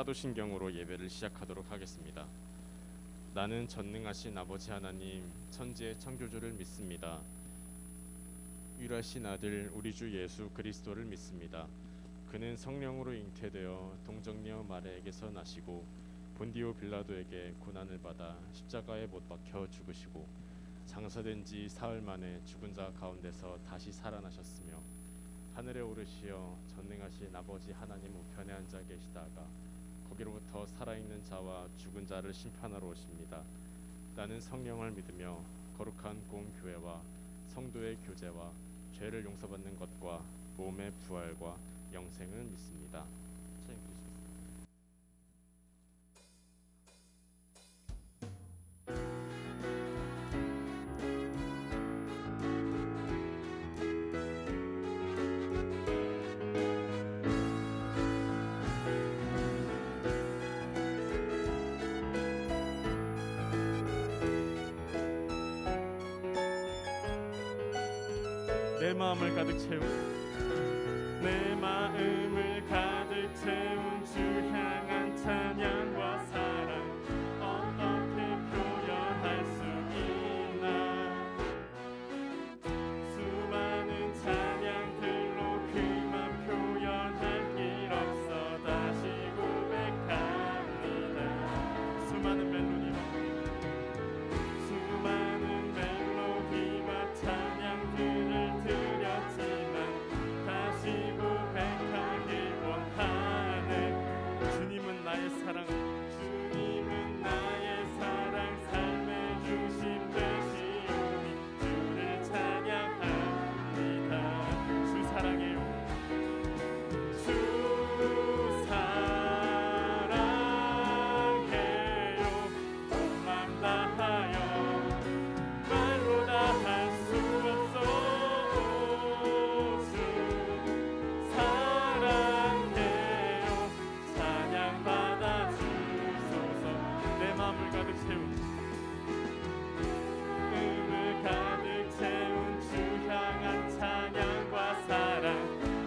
사도신경으로 예배를 시작하도록 하겠습니다. 나는 전능하신 아버지 하나님, 천지의 창조주를 믿습니다. 유일하신 아들 우리 주 예수 그리스도를 믿습니다. 그는 성령으로 잉태되어 동정녀 마리아에게서 나시고 본디오 빌라도에게 고난을 받아 십자가에 못 박혀 죽으시고 장사된 지 사흘 만에 죽은 자 가운데서 다시 살아나셨으며 하늘에 오르시어 전능하신 아버지 하나님 우편에 앉아 계시다가 거기로부터 살아있는 자와 죽은 자를 심판하러 오십니다. 나는 성령을 믿으며 거룩한 공교회와 성도의 교제와 죄를 용서받는 것과 몸의 부활과 영생을 믿습니다. 내 마음을 가득 채운 내 마음을 가득 채운 주 향한 찬양과 사랑 어떻게 표현할 수 있나. 수많은 찬양들로 그만 표현할 길 없어 다시 고백합니다. 수많은 멜로디와 찬양들을 드렸지만 다시 고백하길 원하네. 주님은 나의 사랑, 주님은 나의 사랑, 삶의 중심 되시오니 주를 찬양합니다. 주 사랑해요, 주 사랑해요. 온 맘 다하여 말로 다 할 수 없어. 주 사랑해요. 찬양 받아 주소서. 내 마음을 가득 채운 가득 채운 주 향한 찬양과 사랑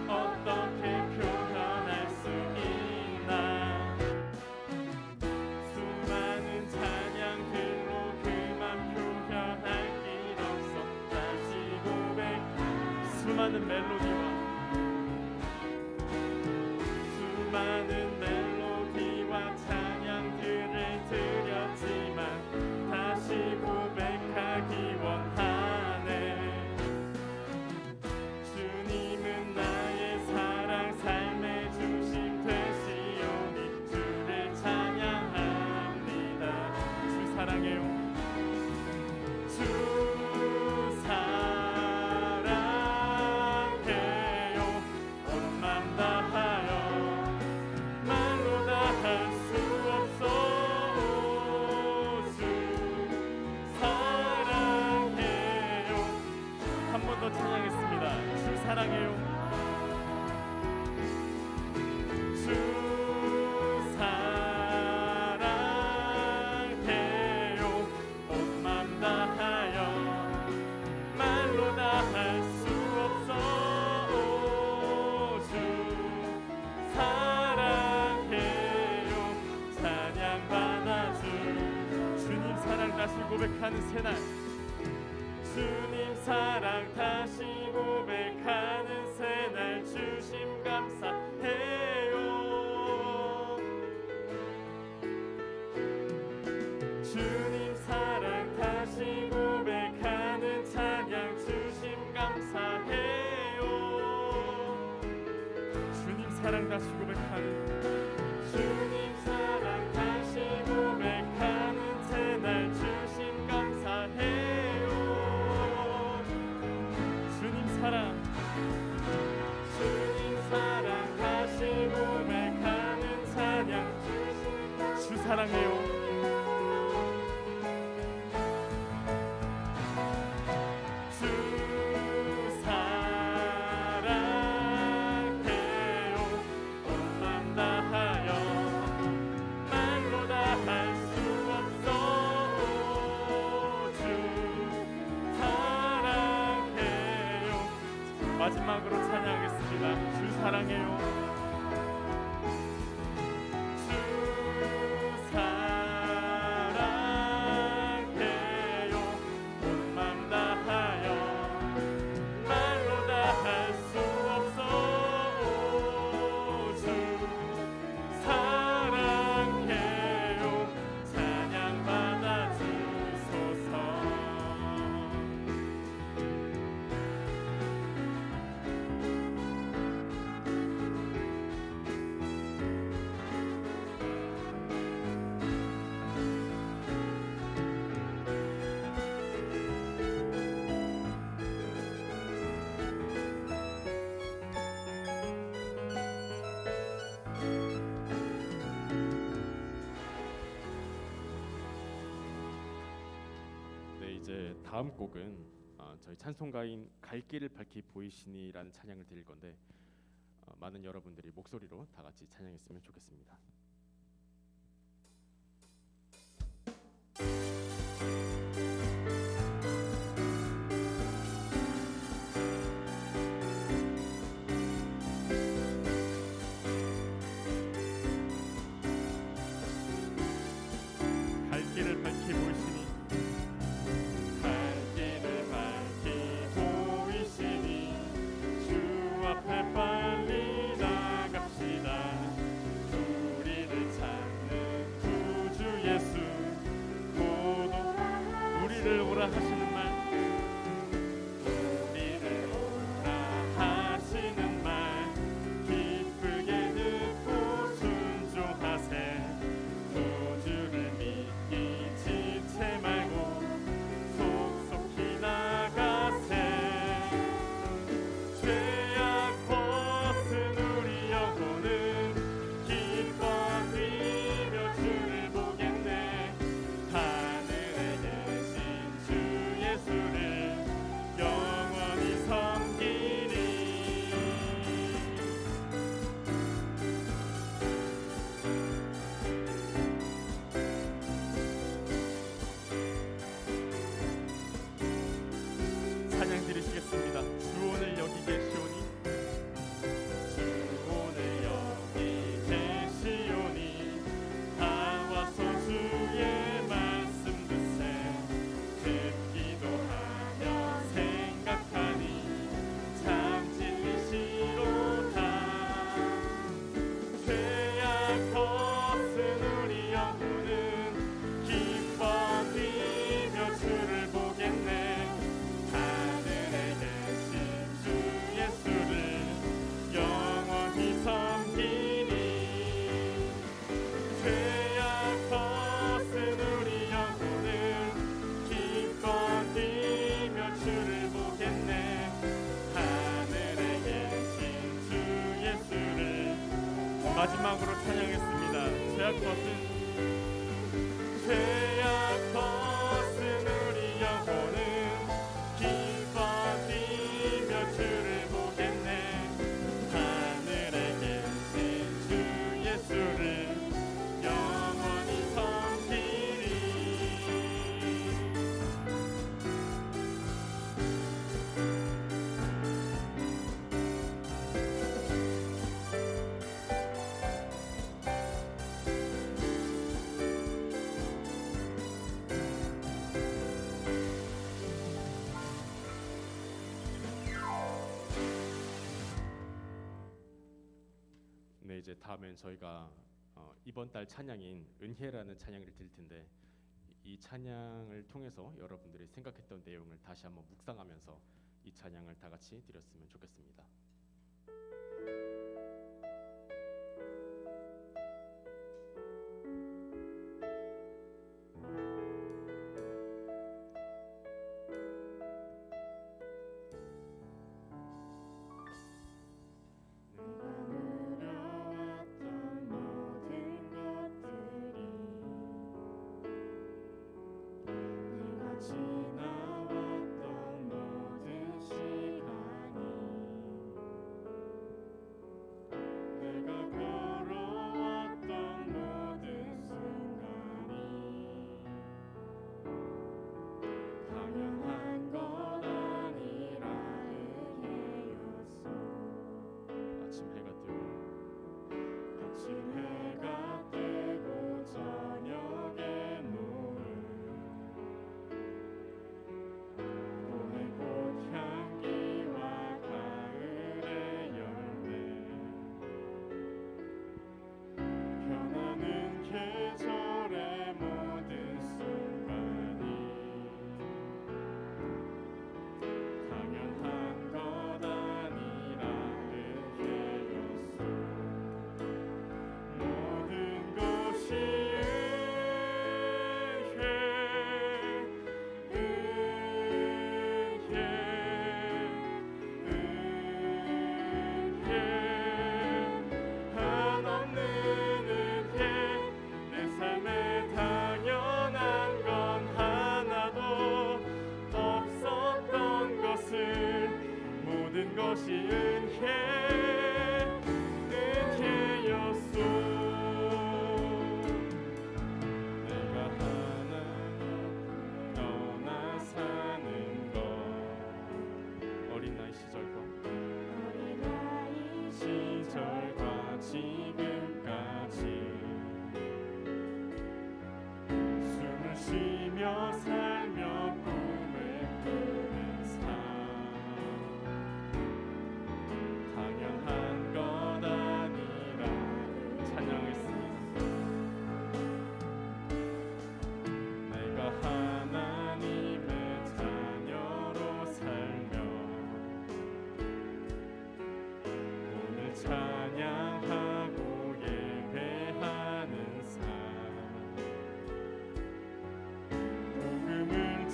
어떻게 표현할 수 있나. 수많은 찬양들로 그만 표현할 길 없어 다시 고백. 수많은 멜로디와 찬양들을 드렸지만 다시 고백하기 원하네. 주님은 나의 사랑, 삶의 중심 되시오니 주를 찬양합니다. 주 사랑해요, 주 사랑해요. 온 맘 다하여 말로 다 할 수 없어. 주 사랑해요. 한 번 더 찬양했습니다. 주 사랑해요, 주 사랑해요. 온 맘 다하여 말로 다 할 수 없어. 주 사랑해요. 찬양 받아줄 주님 사랑 다시 고백하는 새날, 주님 사랑 다시 고백하는 새날 주심 감사해요. 주님 사랑 다시 고백하는 찬양 주심 감사해요. 주님 사랑 다시 고백하는 주님 사랑 다시 고백하는 새날 주심 감사해요. 주님 사랑 다시 고백하는 찬양 주 사랑해요. 주 사랑해요. 온 맘 다하여 말로 다 할 수 없어. 주 사랑해요. 마지막으로 찬양하겠습니다. 주 사랑해요. 주 이제 다음 곡은 저희 찬송가인 갈 길을 밝히 보이시니라는 찬양을 드릴 건데 많은 여러분들이 목소리로 다 같이 찬양했으면 좋겠습니다. 갈 길을 밝히 보이시니 갈 길을 밝히 보이시니 주 앞에 빨리 나갑시다. 우리를 찾는 구주 예수 모두 우리를 오라 하시는 말 우리를 오라 하시는 말 기쁘게 듣고 순종하세. 구주를 믿기 지체 말고 속속히 나가세. 죄악 벗은 우리 영혼은 기뻐 뛰며 주를 보겠네. 하늘에 계신 주 예수를 영원히 섬기리. 찬양 드리시겠습니다. 주 오늘 여기 계시오니 주 오늘 여기 계시오니 다 와서 주의 말씀 듣세. 듣기도 하며 생각하니 참 진리시로다. 죄악 벗은 우리 영혼은 기뻐 뛰며 주를 보겠네. 하늘에 계신 주 예수를 영원히 섬기니. 죄악 벗은 우리 영혼은 기뻐 뛰며 주를 보겠네. 하늘에 계신 주 예수를 마지막으로 찬양했습니다. 죄악 벗은 우리 영혼은 기뻐 뛰며 주를 보겠네. 하늘에 계신 주 예수를 영원히 섬기리. 네, 이제 다음엔 저희가 이번 달 찬양인 은혜라는 찬양을 드릴 텐데 이 찬양을 통해서 여러분들이 생각했던 내용을 다시 한번 묵상하면서 이 찬양을 다 같이 드렸으면 좋겠습니다. 지나왔던 모든 시간이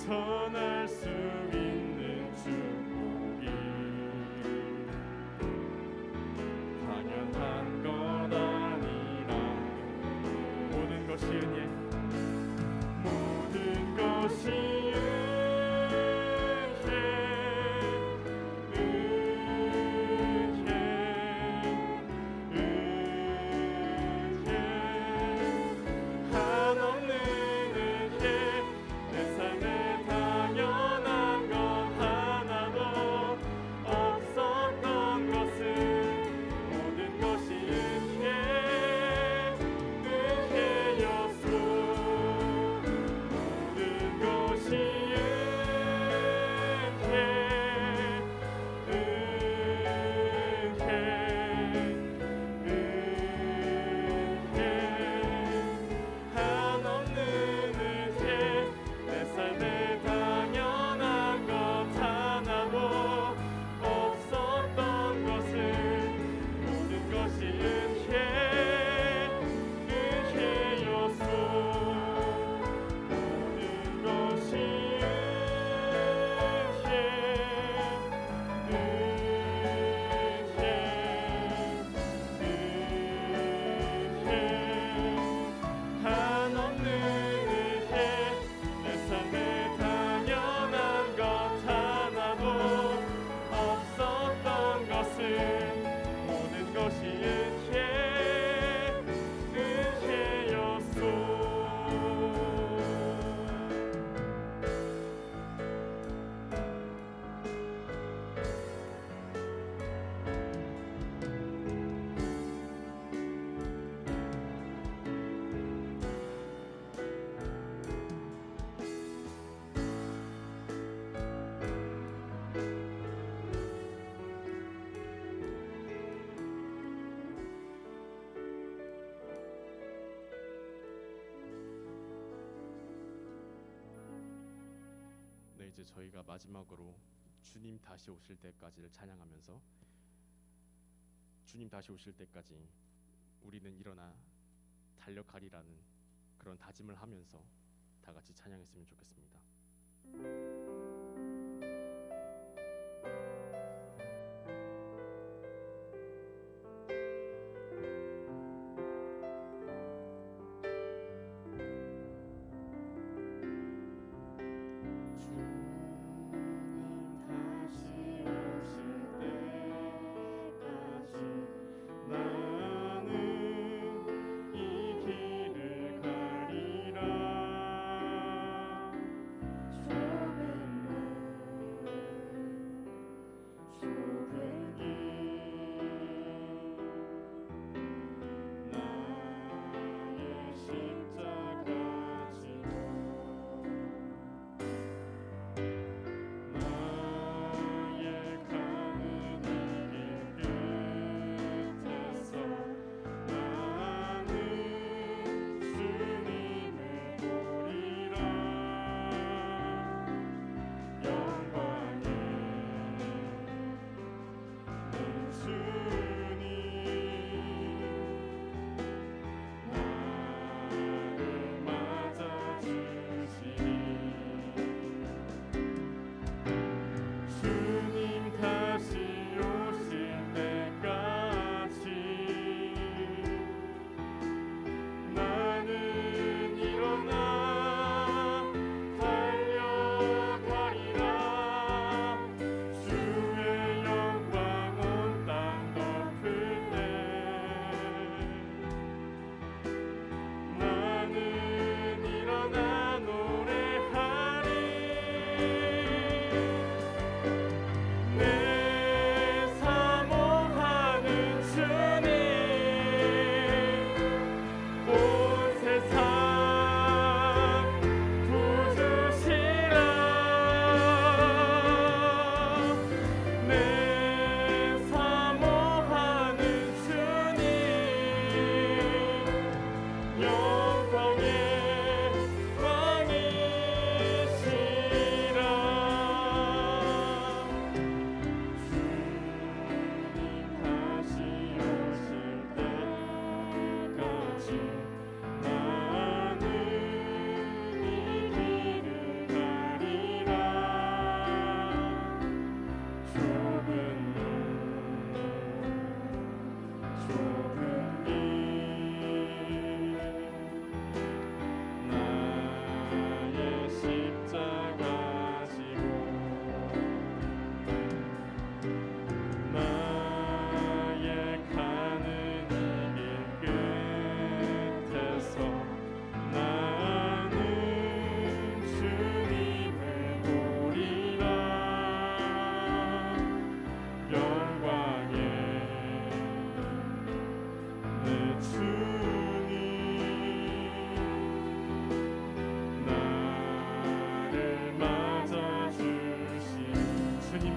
전할 수 있는 축복이 당연한 것 아니라 모든 것이 은혜 모든 것이 이제 저희가 마지막으로 주님 다시 오실 때까지를 찬양하면서 주님 다시 오실 때까지 우리는 일어나 달려가리라는 그런 다짐을 하면서 다 같이 찬양했으면 좋겠습니다. 주님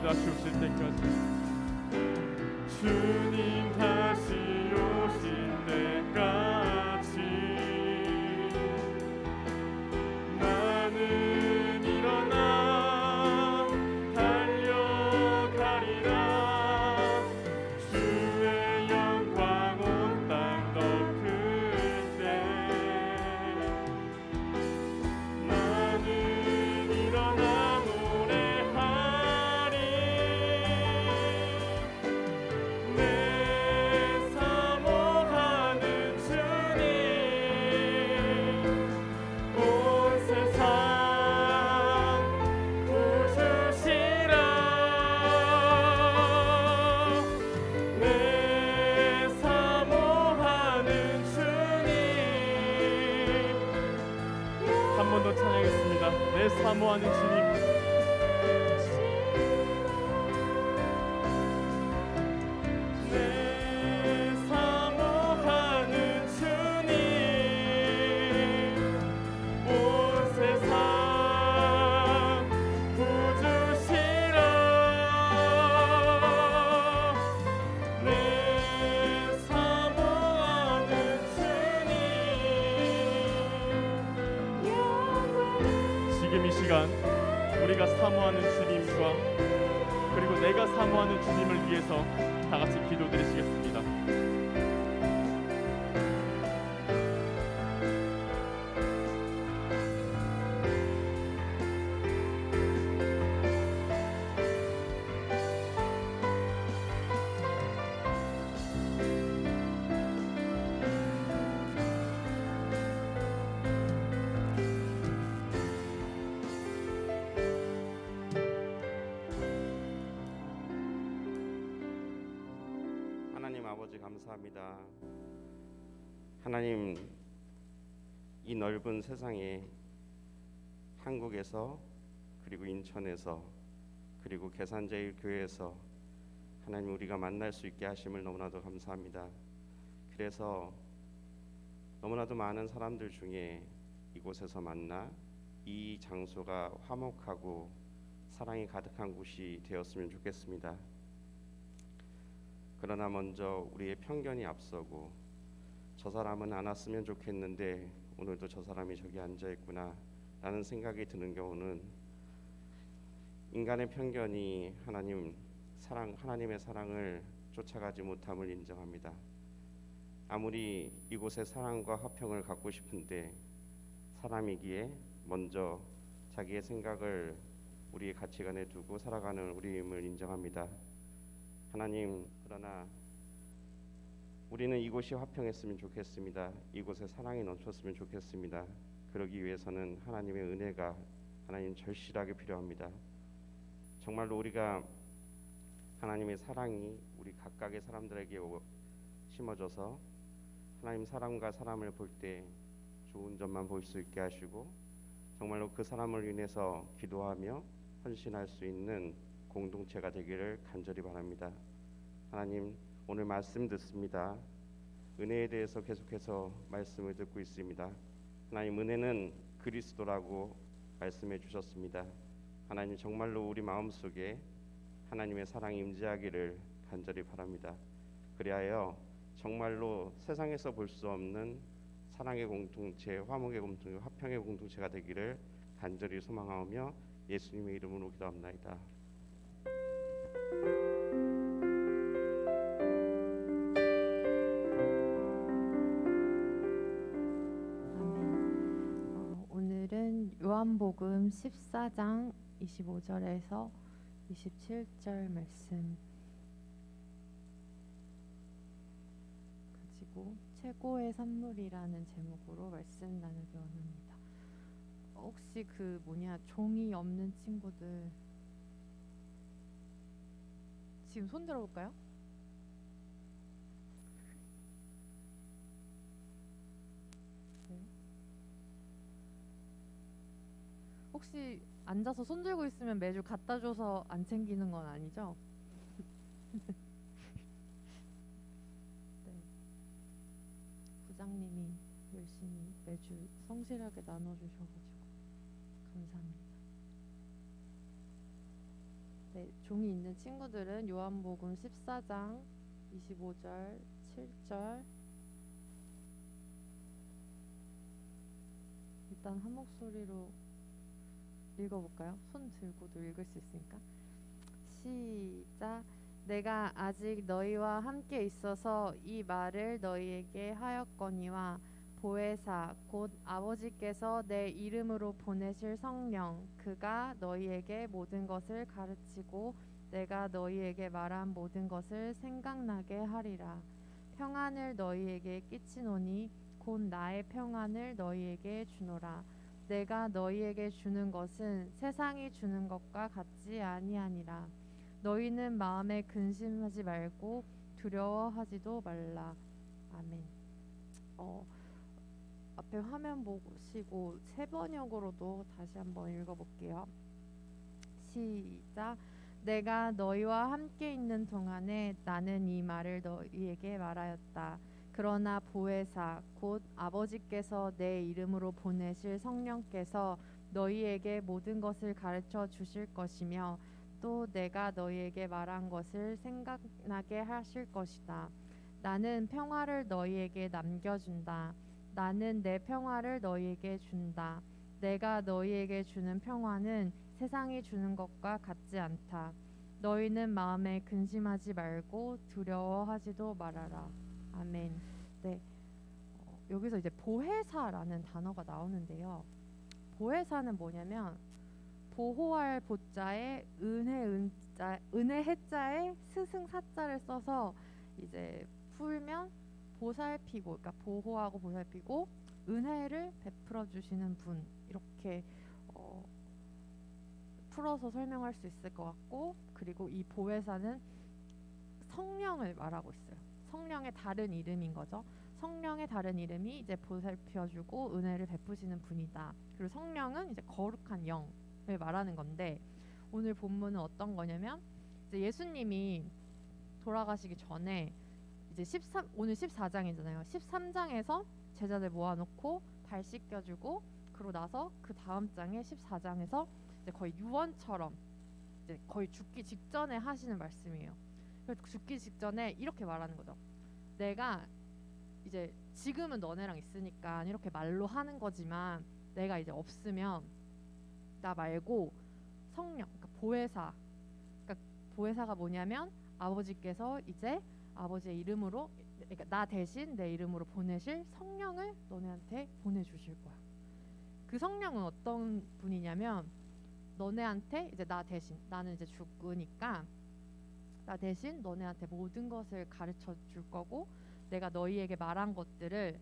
다시 오실 때까지 주님 다시 오실 때까지 나는 일어나 달려가리라. 주의 영광 온 땅 덮을 때 나는 일어나 노래하리. 내 사모하는 주님 온 세상 구주시라. 내 사모하는 주님 한 번 더 찬양했습니다. 내 사모하는 주님 내 사모하는 주님 온 세상 구주시라. 내 사모하는 주님 지금 이 시간 우리가 사모하는 주님과 그리고 내가 사모하는 주님을 위해서 다 같이 기도드리시겠습니다. 하나님 아버지 감사합니다. 하나님 이 넓은 세상에 한국에서 그리고 인천에서 그리고 계산제일교회에서 하나님 우리가 만날 수 있게 하심을 너무나도 감사합니다. 그래서 너무나도 많은 사람들 중에 이곳에서 만나 이 장소가 화목하고 사랑이 가득한 곳이 되었으면 좋겠습니다. 그러나 먼저 우리의 편견이 앞서고 저 사람은 안 왔으면 좋겠는데 오늘도 저 사람이 저기 앉아있구나 라는 생각이 드는 경우는 인간의 편견이 하나님의 사랑을 쫓아가지 못함을 인정합니다. 아무리 이곳에 사랑과 화평을 갖고 싶은데 사람이기에 먼저 자기의 생각을 우리의 가치관에 두고 살아가는 우리임을 인정합니다. 하나님, 그러나 우리는 이곳이 화평했으면 좋겠습니다. 이곳에 사랑이 넘쳤으면 좋겠습니다. 그러기 위해서는 하나님의 은혜가 하나님 절실하게 필요합니다. 정말로 우리가 하나님의 사랑이 우리 각각의 사람들에게 심어져서 하나님 사람과 사람을 볼 때 좋은 점만 볼 수 있게 하시고 정말로 그 사람을 인해서 기도하며 헌신할 수 있는 공동체가 되기를 간절히 바랍니다. 하나님, 오늘 말씀 듣습니다. 은혜에 대해서 계속해서 말씀을 듣고 있습니다. 하나님, 은혜는 그리스도라고 말씀해 주셨습니다. 하나님, 정말로 우리 마음속에 하나님의 사랑이 임재하기를 간절히 바랍니다. 그리하여 정말로 세상에서 볼 수 없는 사랑의 공동체, 화목의 공동체, 화평의 공동체가 되기를 간절히 소망하며 예수님의 이름으로 기도합나이다. 오늘은 요한복음 14장 25절에서 27절 말씀 가지고 최고의 선물이라는 제목으로 말씀 나누기 원합니다. 혹시 종이 없는 친구들 지금 손 들어볼까요? 네. 혹시 앉아서 손 들고 있으면 매주 갖다 줘서 안 챙기는 건 아니죠? 네. 부장님이 열심히 매주 성실하게 나눠주셔가지고 감사합니다. 네, 종이 있는 친구들은 요한복음 14장 25절, 7절 일단 한 목소리로 읽어볼까요? 손 들고도 읽을 수 있으니까. 시작. 내가 아직 너희와 함께 있어서 이 말을 너희에게 하였거니와 보혜사 곧 아버지께서 내 이름으로 보내실 성령 그가 너희에게 모든 것을 가르치고 내가 너희에게 말한 모든 것을 생각나게 하리라. 평안을 너희에게 끼치노니 곧 나의 평안을 너희에게 주노라. 내가 너희에게 주는 것은 세상이 주는 것과 같지 아니하니라. 너희는 마음에 근심하지 말고 두려워하지도 말라. 아멘. 앞에 화면 보시고 새 번역으로도 다시 한번 읽어볼게요. 시작. 내가 너희와 함께 있는 동안에 나는 이 말을 너희에게 말하였다. 그러나 보혜사 곧 아버지께서 내 이름으로 보내실 성령께서 너희에게 모든 것을 가르쳐 주실 것이며 또 내가 너희에게 말한 것을 생각나게 하실 것이다. 나는 평화를 너희에게 남겨준다. 나는 내 평화를 너희에게 준다. 내가 너희에게 주는 평화는 세상이 주는 것과 같지 않다. 너희는 마음에 근심하지 말고 두려워하지도 말아라. 아멘. 네. 여기서 이제 보혜사라는 단어가 나오는데요. 보혜사는 뭐냐면 보호할 보자에 은혜 해자에 스승 사자를 써서 이제 풀면 보살피고, 그러니까 보호하고 보살피고 은혜를 베풀어 주시는 분, 이렇게 풀어서 설명할 수 있을 것 같고, 그리고 이 보혜사는 성령을 말하고 있어요. 성령의 다른 이름인 거죠. 성령의 다른 이름이 이제 보살펴주고 은혜를 베푸시는 분이다. 그리고 성령은 이제 거룩한 영을 말하는 건데, 오늘 본문은 어떤 거냐면 이제 예수님이 돌아가시기 전에 이제 오늘 14장이잖아요. 13장에서 제자들 모아놓고 발 씻겨주고, 그러고 나서 그 다음 장에 14장에서 이제 거의 유언처럼 이제 거의 죽기 직전에 하시는 말씀이에요. 그래서 죽기 직전에 이렇게 말하는 거죠. 내가 이제 지금은 너네랑 있으니까 이렇게 말로 하는 거지만 내가 이제 없으면 나 말고 성령, 그러니까 보혜사, 그러니까 보혜사가 뭐냐면 아버지께서 이제 아버지의 이름으로, 그러니까 나 대신 내 이름으로 보내실 성령을 너네한테 보내주실 거야. 그 성령은 어떤 분이냐면 너네한테 이제 나 대신, 나는 이제 죽으니까 나 대신 너네한테 모든 것을 가르쳐 줄 거고, 내가 너희에게 말한 것들을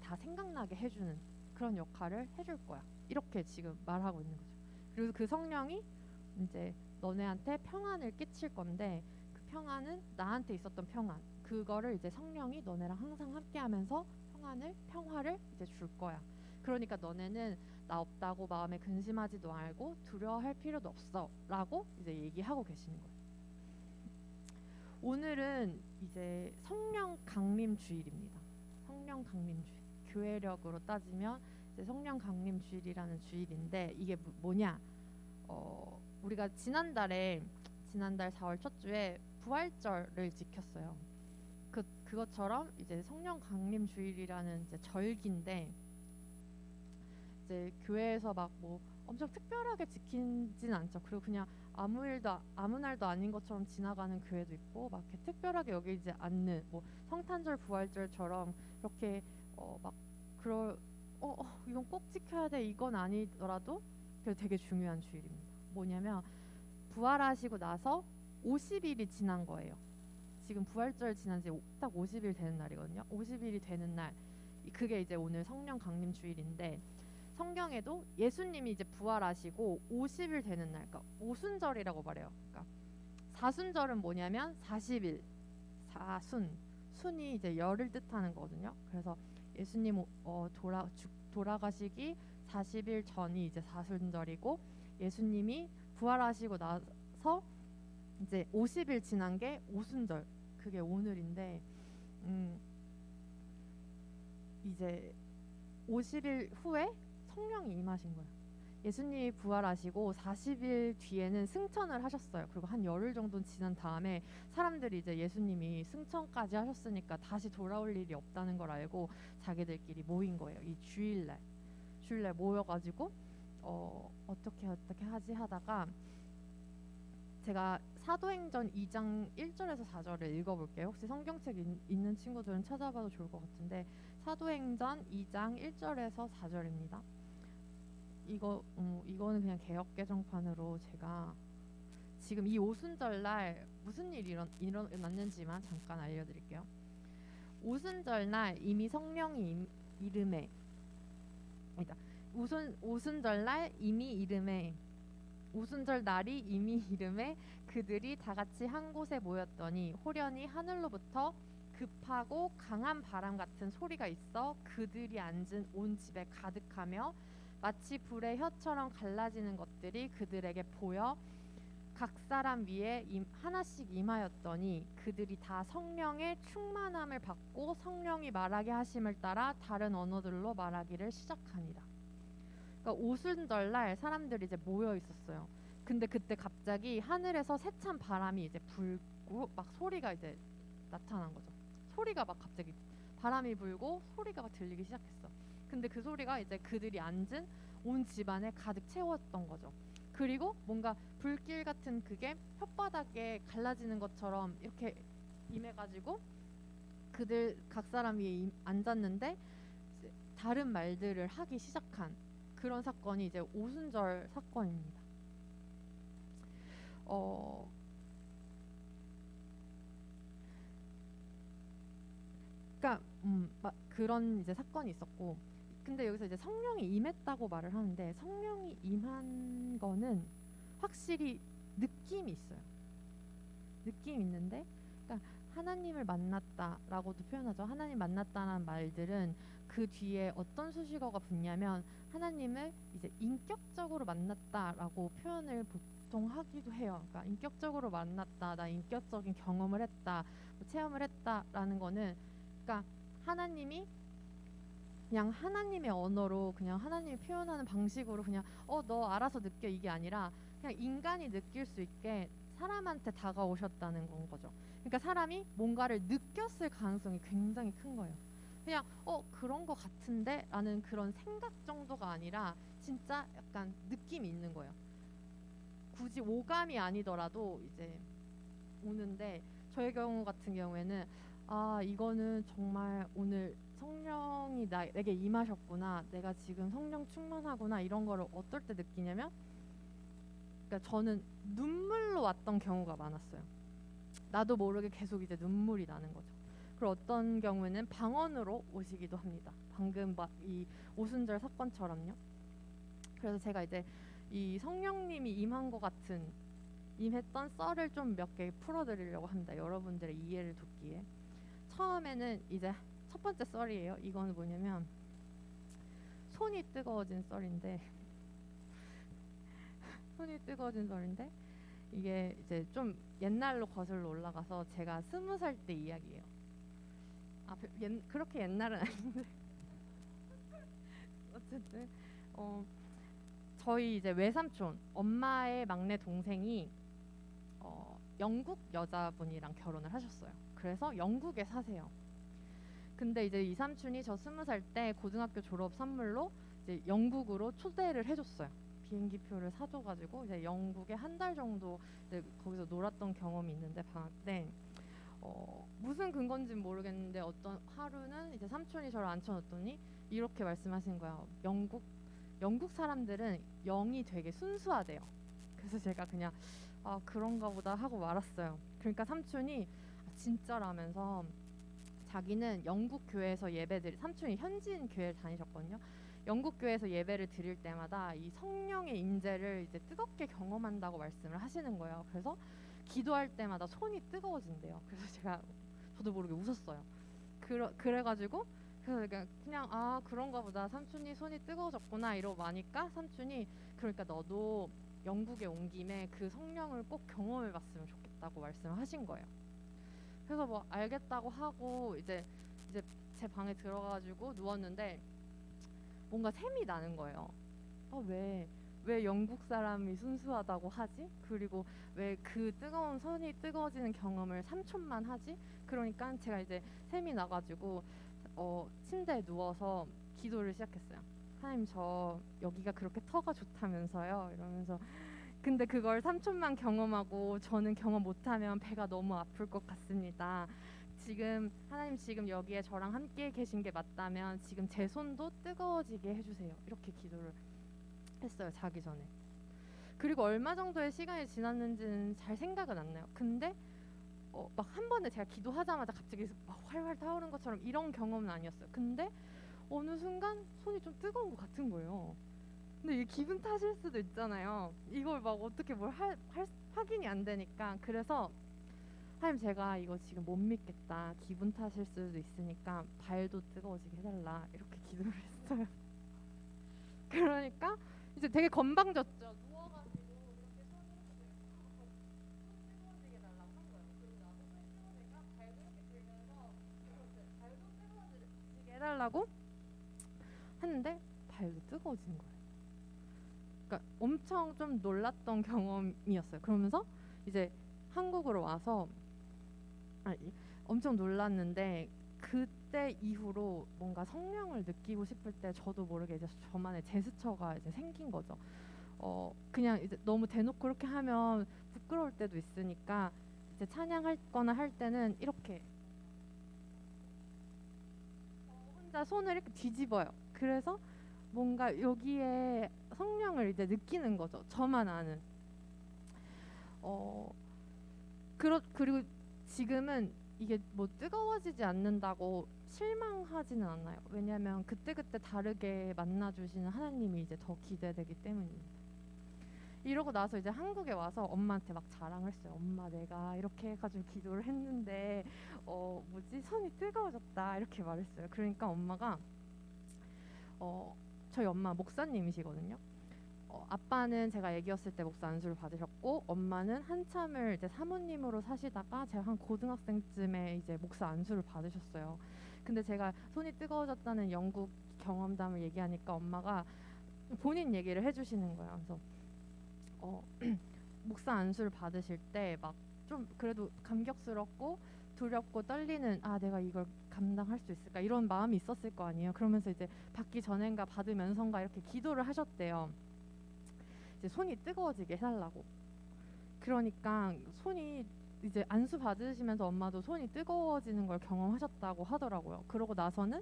다 생각나게 해주는 그런 역할을 해줄 거야. 이렇게 지금 말하고 있는 거죠. 그리고 그 성령이 이제 너네한테 평안을 끼칠 건데, 그 평안은 나한테 있었던 평안, 그거를 이제 성령이 너네랑 항상 함께하면서 평화를 이제 줄 거야. 그러니까 너네는 나 없다고 마음에 근심하지도 말고 두려워할 필요도 없어 라고 이제 얘기하고 계시는 거예요. 오늘은 이제 성령 강림 주일입니다. 성령 강림 주일. 교회력으로 따지면 이제 성령 강림 주일이라는 주일인데, 이게 뭐냐? 우리가 지난달 4월 첫 주에 부활절을 지켰어요. 그것처럼 이제 성령 강림 주일이라는 이제 절기인데, 이제 교회에서 막 뭐 엄청 특별하게 지키진 않죠. 그리고 그냥 아무 날도 아닌 것처럼 지나가는 교회도 있고, 막 이렇게 특별하게 여기지 않는, 뭐 성탄절 부활절처럼 이렇게 막 이건 꼭 지켜야 돼 이건 아니더라도 그래도 되게 중요한 주일입니다. 뭐냐면 부활하시고 나서 50일이 지난 거예요. 지금 부활절 지난 지 딱 50일 되는 날이거든요. 50일이 되는 날, 그게 이제 오늘 성령 강림 주일인데, 성경에도 예수님이 이제 부활하시고 50일 되는 날, 그러니까 오순절이라고 말해요. 그러니까 사순절은 뭐냐면 40일, 순이 이제 열을 뜻하는 거거든요. 그래서 예수님 돌아가시기 40일 전이 이제 사순절이고, 예수님이 부활하시고 나서 이제 50일 지난 게 오순절, 그게 오늘인데, 이제 50일 후에 성령이 임하신 거예요. 예수님이 부활하시고 40일 뒤에는 승천을 하셨어요. 그리고 한 열흘 정도 지난 다음에 사람들이 이제 예수님이 승천까지 하셨으니까 다시 돌아올 일이 없다는 걸 알고 자기들끼리 모인 거예요. 이 주일날 모여가지고 어떻게 하지 하다가 제가 사도행전 2장 1절에서 4절을 읽어볼게요. 혹시 성경책 있는 친구들은 찾아봐도 좋을 것 같은데 사도행전 2장 1절에서 4절입니다. 이거는 그냥 개역 개정판으로 제가 지금 이 오순절날 무슨 일이 일어났는지만 잠깐 알려드릴게요. 오순절날 이미 성령이 이름에 오순절날 이미 이름에 오순절 날이 이미 이름에 그들이 다 같이 한 곳에 모였더니 호련히 하늘로부터 급하고 강한 바람 같은 소리가 있어 그들이 앉은 온 집에 가득하며 마치 불의 혀처럼 갈라지는 것들이 그들에게 보여 각 사람 위에 하나씩 임하였더니 그들이 다 성령의 충만함을 받고 성령이 말하게 하심을 따라 다른 언어들로 말하기를 시작하니라. 그러니까 오순절날 사람들이 이제 모여 있었어요. 근데 그때 갑자기 하늘에서 세찬 바람이 이제 불고 막 소리가 이제 나타난 거죠. 소리가 막 갑자기 바람이 불고 소리가 막 들리기 시작했어. 근데 그 소리가 이제 그들이 앉은 온 집안에 가득 채웠던 거죠. 그리고 뭔가 불길 같은 그게 혓바닥에 갈라지는 것처럼 이렇게 임해가지고 그들 각 사람 위에 앉았는데 다른 말들을 하기 시작한 그런 사건이 이제 오순절 사건입니다. 그러니까 그런 이제 사건이 있었고, 근데 여기서 이제 성령이 임했다고 말을 하는데 성령이 임한 거는 확실히 느낌이 있어요. 느낌이 있는데, 그러니까 하나님을 만났다라고도 표현하죠. 하나님 만났다는 말들은 그 뒤에 어떤 수식어가 붙냐면 하나님을 이제 인격적으로 만났다라고 표현을 보통 하기도 해요. 그러니까 인격적으로 만났다, 나 인격적인 경험을 했다, 뭐 체험을 했다라는 거는, 그러니까 하나님이 그냥 하나님의 언어로 그냥 하나님이 표현하는 방식으로 그냥 너 알아서 느껴 이게 아니라 그냥 인간이 느낄 수 있게 사람한테 다가오셨다는 건 거죠. 그러니까 사람이 뭔가를 느꼈을 가능성이 굉장히 큰 거예요. 그냥 그런 거 같은데 라는 그런 생각 정도가 아니라 진짜 약간 느낌이 있는 거예요. 굳이 오감이 아니더라도 이제 오는데, 저의 경우 같은 경우에는 이거는 정말 오늘 성령이 내게 임하셨구나, 내가 지금 성령 충만하구나, 이런 거를 어떨 때 느끼냐면, 그러니까 저는 눈물로 왔던 경우가 많았어요. 나도 모르게 계속 이제 눈물이 나는 거죠. 그리고 어떤 경우에는 방언으로 오시기도 합니다. 방금 이 오순절 사건처럼요. 그래서 제가 이제 이 성령님이 임한 것 같은 임했던 썰을 좀 몇 개 풀어드리려고 합니다. 여러분들의 이해를 돕기에. 처음에는 이제 첫 번째 썰이에요. 이거는 뭐냐면 손이 뜨거워진 썰인데 이게 이제 좀 옛날로 거슬러 올라가서 제가 20살 때 이야기예요. 그렇게 옛날은 아닌데 어쨌든 저희 이제 외삼촌, 엄마의 막내 동생이 영국 여자분이랑 결혼을 하셨어요. 그래서 영국에 사세요. 근데 이제 이 삼촌이 저 20살 때 고등학교 졸업 선물로 이제 영국으로 초대를 해줬어요. 비행기표를 사줘가지고 이제 영국에 한 달 정도 이제 거기서 놀았던 경험이 있는데, 방학 때 무슨 근건지는 모르겠는데 어떤 하루는 이제 삼촌이 저를 앉혀놓더니 이렇게 말씀하신 거예요. 영국 사람들은 영이 되게 순수하대요. 그래서 제가 그냥 그런가 보다 하고 말았어요. 그러니까 삼촌이 진짜라면서 자기는 영국 교회에서 삼촌이 현지인 교회를 다니셨거든요. 영국 교회에서 예배를 드릴 때마다 이 성령의 임재를 이제 뜨겁게 경험한다고 말씀을 하시는 거예요. 그래서 기도할 때마다 손이 뜨거워진대요. 그래서 저도 모르게 웃었어요. 그래가지고 그래서 그냥 그런가 보다, 삼촌이 손이 뜨거워졌구나 이러고 마니까 삼촌이 그러니까 너도 영국에 온 김에 그 성령을 꼭 경험해봤으면 좋겠다고 말씀하신 거예요. 그래서 뭐 알겠다고 하고 이제 제 방에 들어가가지고 누웠는데 뭔가 샘이 나는 거예요. 왜 왜 영국 사람이 순수하다고 하지? 그리고 왜 그 뜨거운 손이 뜨거워지는 경험을 3초만 하지? 그러니까 제가 이제 샘이 나가지고 침대에 누워서 기도를 시작했어요. 하나님, 저 여기가 그렇게 터가 좋다면서요? 이러면서 근데 그걸 3초만 경험하고 저는 경험 못하면 배가 너무 아플 것 같습니다. 지금 하나님, 지금 여기에 저랑 함께 계신 게 맞다면 지금 제 손도 뜨거워지게 해주세요. 이렇게 기도를 했어요, 자기 전에. 그리고 얼마 정도의 시간이 지났는지는 잘 생각은 안 나요. 근데 막 한 번에 제가 기도하자마자 갑자기 막 활활 타오른 것처럼 이런 경험은 아니었어요. 근데 어느 순간 손이 좀 뜨거운 것 같은 거예요. 근데 이게 기분 탓일 수도 있잖아요. 이걸 막 어떻게 확인이 안 되니까. 그래서 하나님, 제가 이거 지금 못 믿겠다. 기분 탓일 수도 있으니까 발도 뜨거워지게 해달라. 이렇게 기도를 했어요. 그러니까 이제 되게 건방졌죠. 누워가지고 이렇게 손 뜨거워지게 해달라고 한 거예요. 그리고 나도 손 뜨거우니까 발도 이렇게 들면서 발도 뜨거워지게 해달라고 했는데 발도 뜨거워진 거예요. 그러니까 엄청 좀 놀랐던 경험이었어요. 그러면서 이제 한국으로 와서 엄청 놀랐는데, 그때 이후로 뭔가 성령을 느끼고 싶을 때 저도 모르게 이제 저만의 제스처가 이제 생긴 거죠. 그냥 이제 너무 대놓고 그렇게 하면 부끄러울 때도 있으니까 이제 찬양할 거나 할 때는 이렇게 혼자 손을 이렇게 뒤집어요. 그래서 뭔가 여기에 성령을 이제 느끼는 거죠. 저만 아는. 그리고 지금은 이게 뭐 뜨거워지지 않는다고 실망하지는 않아요. 왜냐하면 그때그때 다르게 만나주시는 하나님이 이제 더 기대되기 때문입니다. 이러고 나서 이제 한국에 와서 엄마한테 막 자랑을 했어요. 엄마, 내가 이렇게 해가지고 기도를 했는데 손이 뜨거워졌다, 이렇게 말했어요. 그러니까 엄마가 저희 엄마 목사님이시거든요. 아빠는 제가 애기였을 때 목사 안수를 받으셨고, 엄마는 한참을 이제 사모님으로 사시다가 제가 한 고등학생쯤에 이제 목사 안수를 받으셨어요. 근데 제가 손이 뜨거워졌다는 영국 경험담을 얘기하니까 엄마가 본인 얘기를 해주시는 거예요. 그래서 목사 안수를 받으실 때 막 좀 그래도 감격스럽고 두렵고 떨리는, 내가 이걸 감당할 수 있을까, 이런 마음이 있었을 거 아니에요. 그러면서 이제 받기 전엔가 받으면서인가 이렇게 기도를 하셨대요. 이제 손이 뜨거워지게 해달라고. 그러니까 손이 이제 안수 받으시면서 엄마도 손이 뜨거워지는 걸 경험하셨다고 하더라고요. 그러고 나서는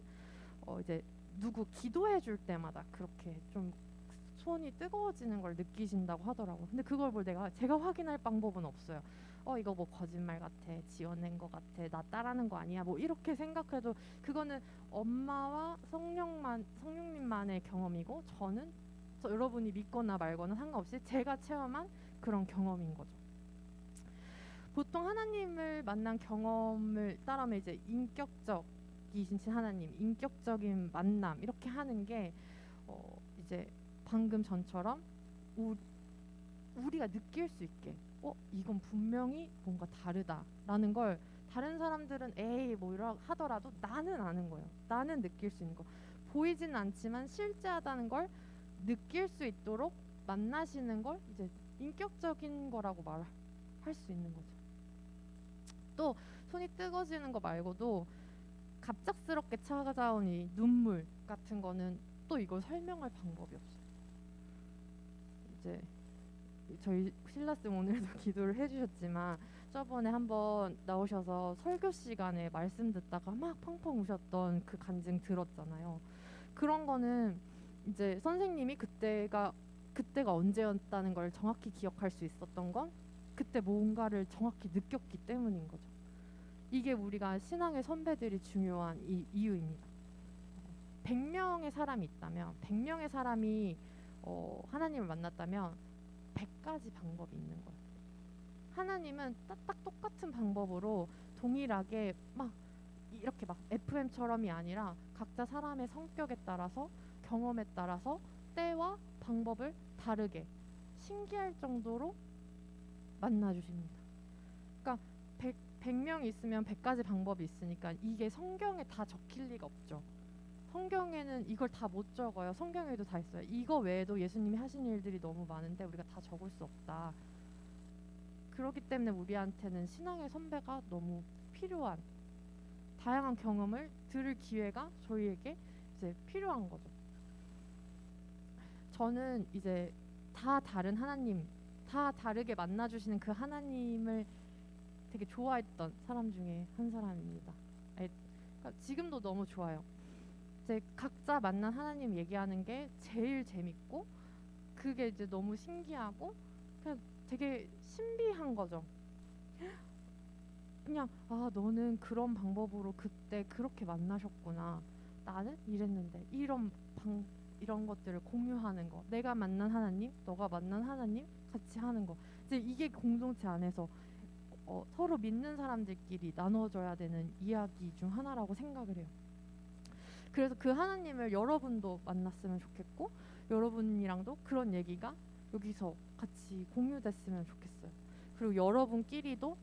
이제 누구 기도해 줄 때마다 그렇게 좀 손이 뜨거워지는 걸 느끼신다고 하더라고요. 근데 그걸 제가 확인할 방법은 없어요. 이거 뭐 거짓말 같아, 지어낸 거 같아, 나 따라하는 거 아니야, 뭐 이렇게 생각해도 그거는 엄마와 성령님만의 경험이고, 여러분이 믿거나 말거나 상관없이 제가 체험한 그런 경험인 거죠. 보통 하나님을 만난 경험을 따르면 이제 인격적이신 하나님, 인격적인 만남 이렇게 하는 게 이제 방금 전처럼 우리가 느낄 수 있게 이건 분명히 뭔가 다르다라는 걸 다른 사람들은 에이 뭐 이러 하더라도 나는 아는 거예요. 나는 느낄 수 있는 거. 보이진 않지만 실제하다는 걸 느낄 수 있도록 만나시는 걸 이제 인격적인 거라고 말할 수 있는 거죠. 또 손이 뜨거워지는 거 말고도 갑작스럽게 찾아온 이 눈물 같은 거는 또 이걸 설명할 방법이 없어요. 이제 저희 신라쌤 오늘도 기도를 해주셨지만 저번에 한번 나오셔서 설교 시간에 말씀 듣다가 막 펑펑 우셨던 그 간증 들었잖아요. 그런 거는 이제 선생님이 그때가 언제였다는 걸 정확히 기억할 수 있었던 건 그때 뭔가를 정확히 느꼈기 때문인 거죠. 이게 우리가 신앙의 선배들이 중요한 이유입니다. 100명의 사람이 있다면 100명의 사람이 하나님을 만났다면 100가지 방법이 있는 거예요. 하나님은 딱 똑같은 방법으로 동일하게 막 이렇게 막 FM처럼이 아니라 각자 사람의 성격에 따라서 경험에 따라서 때와 방법을 다르게 신기할 정도로 만나주십니다. 그러니까 100명이 있으면 100가지 방법이 있으니까 이게 성경에 다 적힐 리가 없죠. 성경에는 이걸 다 못 적어요. 성경에도 다 있어요. 이거 외에도 예수님이 하신 일들이 너무 많은데 우리가 다 적을 수 없다. 그렇기 때문에 우리한테는 신앙의 선배가 너무 필요한, 다양한 경험을 들을 기회가 저희에게 이제 필요한 거죠. 저는 이제 다 다른 하나님, 다 다르게 만나주시는 그 하나님을 되게 좋아했던 사람 중에 한 사람입니다. 그러니까 지금도 너무 좋아요. 이제 각자 만난 하나님 얘기하는 게 제일 재밌고, 그게 이제 너무 신기하고 그냥 되게 신비한 거죠. 그냥 아, 너는 그런 방법으로 그때 그렇게 만나셨구나. 나는 이랬는데 이런 것들을 공유하는 거. 내가 만난 하나님, 너가 만난 하나님 같이 하는 거. 이제 이게 공동체 안에서 서로 믿는 사람들끼리 나눠줘야 되는 이야기 중 하나라고 생각을 해요. 그래서 그 하나님을 여러분도 만났으면 좋겠고, 여러분이랑도 그런 얘기가 여기서 같이 공유됐으면 좋겠어요. 그리고 여러분끼리도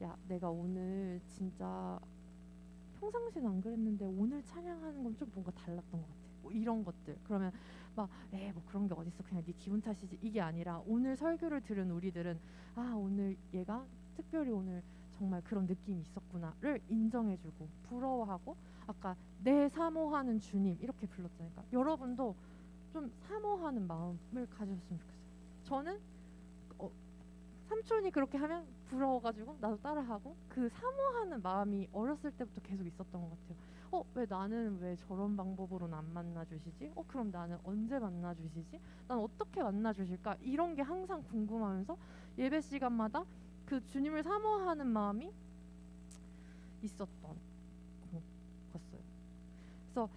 야, 내가 오늘 진짜 평상시는 안 그랬는데 오늘 찬양하는 건 좀 뭔가 달랐던 것 같아. 뭐 이런 것들. 그러면 막 뭐 그런 게 어딨어, 그냥 네 기분 탓이지, 이게 아니라 오늘 설교를 들은 우리들은 아, 오늘 얘가 특별히 오늘 정말 그런 느낌이 있었구나를 인정해주고 부러워하고, 아까 내 사모하는 주님 이렇게 불렀잖아요. 그러니까 여러분도 좀 사모하는 마음을 가지셨으면 좋겠어요. 저는 삼촌이 그렇게 하면 부러워가지고 나도 따라하고, 그 사모하는 마음이 어렸을 때부터 계속 있었던 것 같아요. 왜 나는 왜 저런 방법으로는 안 만나주시지? 그럼 나는 언제 만나주시지? 난 어떻게 만나주실까? 이런 게 항상 궁금하면서 예배 시간마다 그 주님을 사모하는 마음이 있었던 것 같아요. 그래서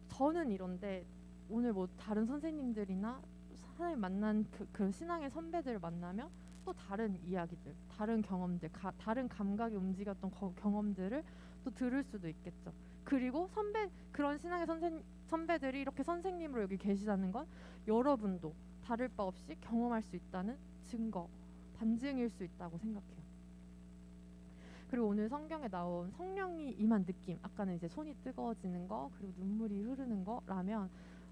저는 이런데 오늘 뭐 다른 선생님들이나 하나님 만난 그 신앙의 선배들을 만나면 또 다른 이야기들, 다른 경험들, 다른 감각이 움직였던 경험들을 또 들을 수도 있겠죠. 그리고 그런 신앙의 선배들이 이렇게 선생님으로 여기 계시다는 건 여러분도 다를 바 없이 경험할 수 있다는 증거, 반증일 수 있다고 생각해요. 그리고 오늘 성경에 나온 성령이 임한 느낌, 아까는 이제 손이 뜨거워지는 거, 그리고 눈물이 흐르는 거라면,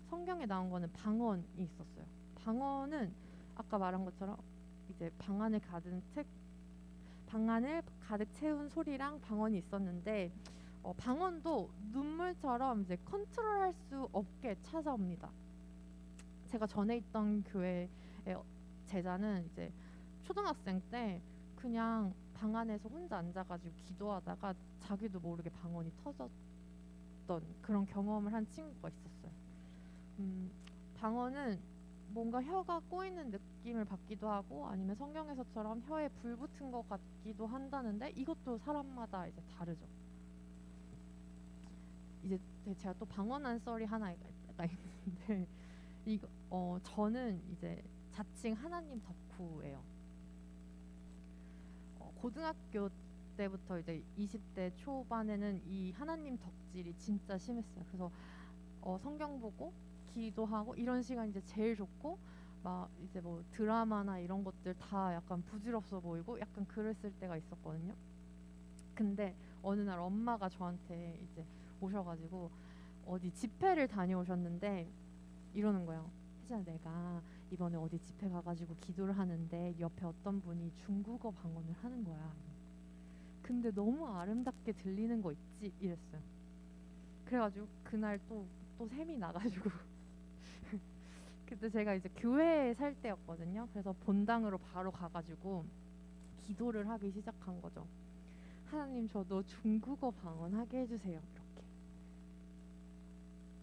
성경에 나온 거는 방언이 있었어요. 방언은 아까 말한 것처럼 이제 방안을 가득 채운 소리랑 방언이 있었는데, 방언도 눈물처럼 이제 컨트롤할 수 없게 찾아옵니다. 제가 전에 있던 교회의 제자는 이제 초등학생 때 그냥 방 안에서 혼자 앉아가지고 기도하다가 자기도 모르게 방언이 터졌던 그런 경험을 한 친구가 있었어요. 방언은 뭔가 혀가 꼬이는 느낌을 받기도 하고, 아니면 성경에서처럼 혀에 불 붙은 것 같기도 한다는데, 이것도 사람마다 이제 다르죠. 이제 제가 또 방언한 썰이 하나 있는데, 저는 이제 자칭 하나님 덕후예요. 고등학교 때부터 이제 20대 초반에는 이 하나님 덕질이 진짜 심했어요. 그래서 성경 보고 기도하고 이런 시간이 이제 제일 좋고, 막 이제 뭐 드라마나 이런 것들 다 약간 부질없어 보이고 약간 그랬을 때가 있었거든요. 근데 어느 날 엄마가 저한테 이제 오셔가지고 어디 집회를 다녀오셨는데 이러는 거예요. 혜진아, 내가 이번에 어디 집회 가가지고 기도를 하는데 옆에 어떤 분이 중국어 방언을 하는 거야. 근데 너무 아름답게 들리는 거 있지? 이랬어요. 그래가지고 그날 또 샘이 나가지고 그때 제가 이제 교회에 살 때였거든요. 그래서 본당으로 바로 가가지고 기도를 하기 시작한 거죠. 하나님, 저도 중국어 방언하게 해주세요. 이렇게.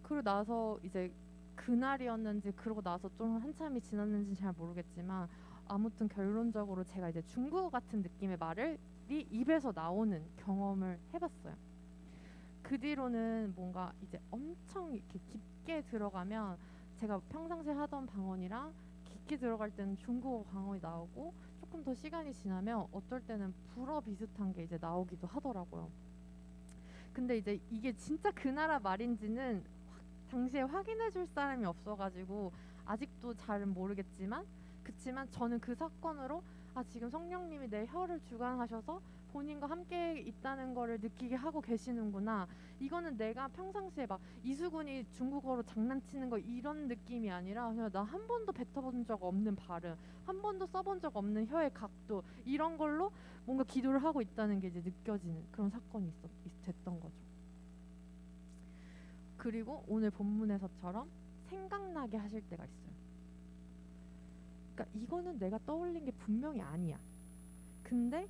그러고 나서 이제 그날이었는지 그러고 나서 좀 한참이 지났는지 잘 모르겠지만, 아무튼 결론적으로 제가 이제 중국어 같은 느낌의 말이 입에서 나오는 경험을 해봤어요. 그 뒤로는 뭔가 이제 엄청 이렇게 깊게 들어가면 제가 평상시에 하던 방언이랑 깊게 들어갈 때는 중국어 방언이 나오고, 조금 더 시간이 지나면 어떨 때는 불어 비슷한 게 이제 나오기도 하더라고요. 근데 이제 이게 진짜 그 나라 말인지는 당시에 확인해 줄 사람이 없어가지고 아직도 잘은 모르겠지만, 그치만 저는 그 사건으로 아 지금 성령님이 내 혀를 주관하셔서 본인과 함께 있다는 거를 느끼게 하고 계시는구나. 이거는 내가 평상시에 막 이수근이 중국어로 장난치는 거 이런 느낌이 아니라 그냥 나 한 번도 뱉어본 적 없는 발음, 한 번도 써본 적 없는 혀의 각도, 이런 걸로 뭔가 기도를 하고 있다는 게 이제 느껴지는 그런 사건이 됐던 거죠. 그리고 오늘 본문에서처럼 생각나게 하실 때가 있어요. 그러니까 이거는 내가 떠올린 게 분명히 아니야. 근데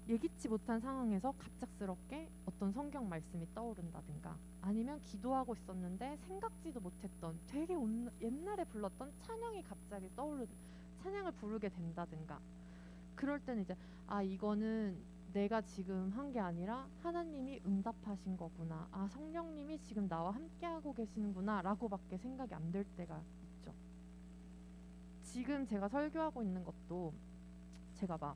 예기치 못한 상황에서 갑작스럽게 어떤 성경 말씀이 떠오른다든가, 아니면 기도하고 있었는데 생각지도 못했던 되게 옛날에 불렀던 찬양이 갑자기 찬양을 부르게 된다든가, 그럴 때는 이제 아 이거는 내가 지금 한 게 아니라 하나님이 응답하신 거구나, 아 성령님이 지금 나와 함께하고 계시는구나 라고밖에 생각이 안 될 때가 있죠. 지금 제가 설교하고 있는 것도 제가 막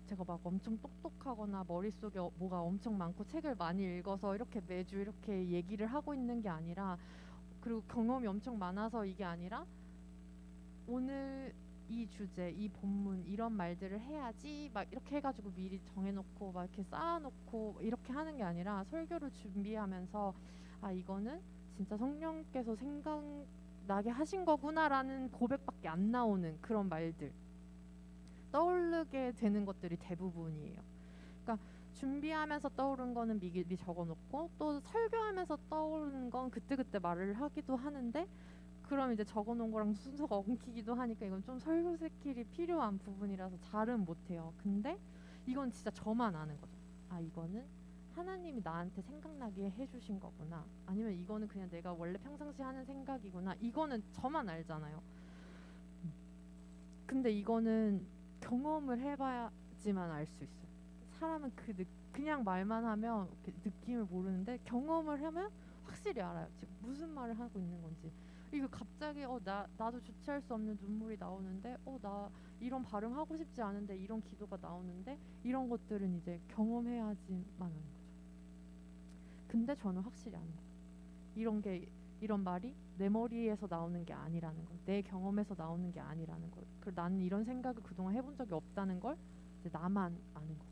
제가 막 엄청 똑똑하거나 머릿속에 뭐가 엄청 많고 책을 많이 읽어서 이렇게 매주 이렇게 얘기를 하고 있는 게 아니라, 그리고 경험이 엄청 많아서 이게 아니라, 오늘 이 주제, 이 본문 이런 말들을 해야지 막 이렇게 해가지고 미리 정해놓고 막 이렇게 쌓아놓고 이렇게 하는 게 아니라, 설교를 준비하면서 아 이거는 진짜 성령께서 생각나게 하신 거구나라는 고백밖에 안 나오는 그런 말들, 떠오르게 되는 것들이 대부분이에요. 그러니까 준비하면서 떠오른 거는 미리 적어놓고, 또 설교하면서 떠오르는 건 그때그때 말을 하기도 하는데, 그럼 이제 적어놓은 거랑 순서가 엉키기도 하니까 이건 좀 설교 스킬이 필요한 부분이라서 잘은 못해요. 근데 이건 진짜 저만 아는 거죠. 아 이거는 하나님이 나한테 생각나게 해주신 거구나, 아니면 이거는 그냥 내가 원래 평상시 하는 생각이구나, 이거는 저만 알잖아요. 근데 이거는 경험을 해봐야지만 알 수 있어요. 사람은 그냥 말만 하면 느낌을 모르는데, 경험을 하면 확실히 알아요. 지금 무슨 말을 하고 있는 건지. 이거 갑자기 나도 주체할 수 없는 눈물이 나오는데, 나 이런 발음 하고 싶지 않은데 이런 기도가 나오는데, 이런 것들은 이제 경험해야지만 하는 거죠. 근데 저는 확실히 아는 거예요. 이런 말이 내 머리에서 나오는 게 아니라는 걸, 내 경험에서 나오는 게 아니라는 걸, 그리고 나는 이런 생각을 그동안 해본 적이 없다는 걸 이제 나만 아는 거죠.